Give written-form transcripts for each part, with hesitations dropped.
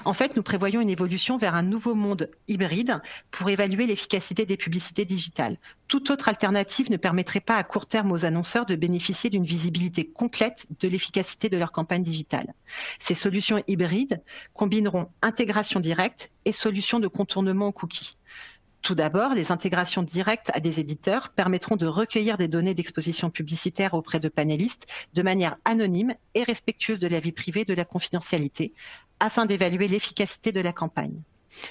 En fait, nous prévoyons une évolution vers un nouveau monde hybride pour évaluer l'efficacité des publicités digitales. Toute autre alternative ne permettrait pas à court terme aux annonceurs de bénéficier d'une visibilité complète de l'efficacité de leur campagne digitale. Ces solutions hybrides combineront intégration directe et solutions de contournement aux cookies. Tout d'abord, les intégrations directes à des éditeurs permettront de recueillir des données d'exposition publicitaire auprès de panélistes de manière anonyme et respectueuse de la vie privée et de la confidentialité, afin d'évaluer l'efficacité de la campagne.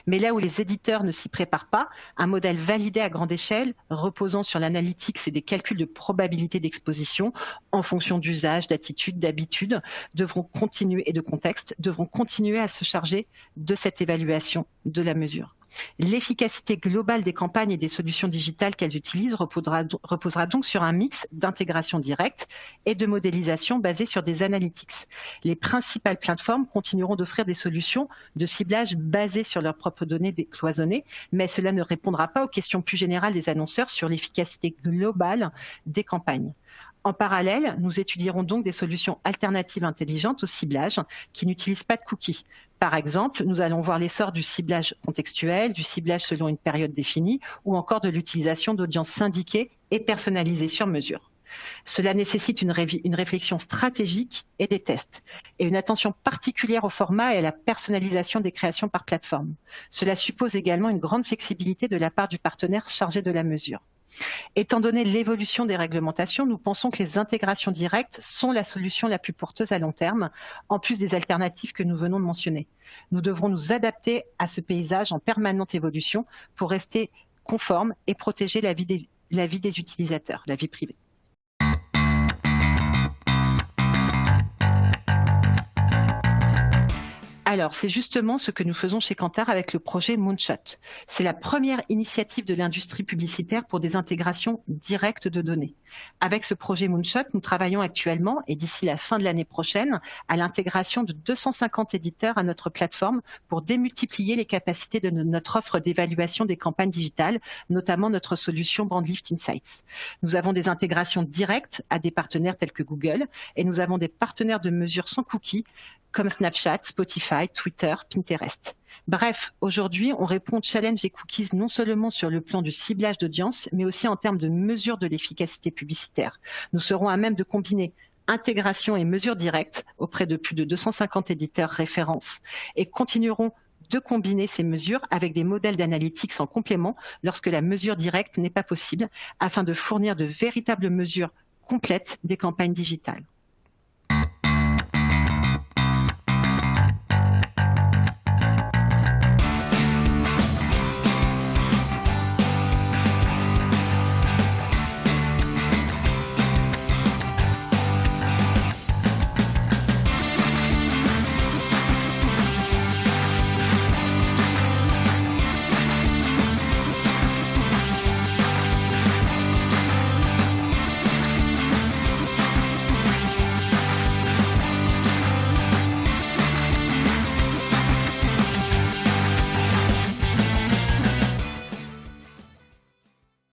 Mais là où les éditeurs ne s'y préparent pas, un modèle validé à grande échelle, reposant sur l'analytics et des calculs de probabilité d'exposition en fonction d'usage, d'attitude, d'habitude, devront continuer et de contexte, devront continuer à se charger de cette évaluation de la mesure. L'efficacité globale des campagnes et des solutions digitales qu'elles utilisent reposera donc sur un mix d'intégration directe et de modélisation basée sur des analytics. Les principales plateformes continueront d'offrir des solutions de ciblage basées sur leurs propres données cloisonnées, mais cela ne répondra pas aux questions plus générales des annonceurs sur l'efficacité globale des campagnes. En parallèle, nous étudierons donc des solutions alternatives intelligentes au ciblage qui n'utilisent pas de cookies. Par exemple, nous allons voir l'essor du ciblage contextuel, du ciblage selon une période définie ou encore de l'utilisation d'audiences syndiquées et personnalisées sur mesure. Cela nécessite une réflexion stratégique et des tests, et une attention particulière au format et à la personnalisation des créations par plateforme. Cela suppose également une grande flexibilité de la part du partenaire chargé de la mesure. Étant donné l'évolution des réglementations, nous pensons que les intégrations directes sont la solution la plus porteuse à long terme, en plus des alternatives que nous venons de mentionner. Nous devrons nous adapter à ce paysage en permanente évolution pour rester conformes et protéger la vie des utilisateurs, la vie privée. Alors, c'est justement ce que nous faisons chez Kantar avec le projet Moonshot. C'est la première initiative de l'industrie publicitaire pour des intégrations directes de données. Avec ce projet Moonshot, nous travaillons actuellement, et d'ici la fin de l'année prochaine, à l'intégration de 250 éditeurs à notre plateforme pour démultiplier les capacités de notre offre d'évaluation des campagnes digitales, notamment notre solution BrandLift Insights. Nous avons des intégrations directes à des partenaires tels que Google, et nous avons des partenaires de mesure sans cookies comme Snapchat, Spotify, Twitter, Pinterest. Bref, aujourd'hui, on répond aux challenges des cookies non seulement sur le plan du ciblage d'audience, mais aussi en termes de mesure de l'efficacité publicitaire. Nous serons à même de combiner intégration et mesure directe auprès de plus de 250 éditeurs références et continuerons de combiner ces mesures avec des modèles d'analytics en complément lorsque la mesure directe n'est pas possible, afin de fournir de véritables mesures complètes des campagnes digitales.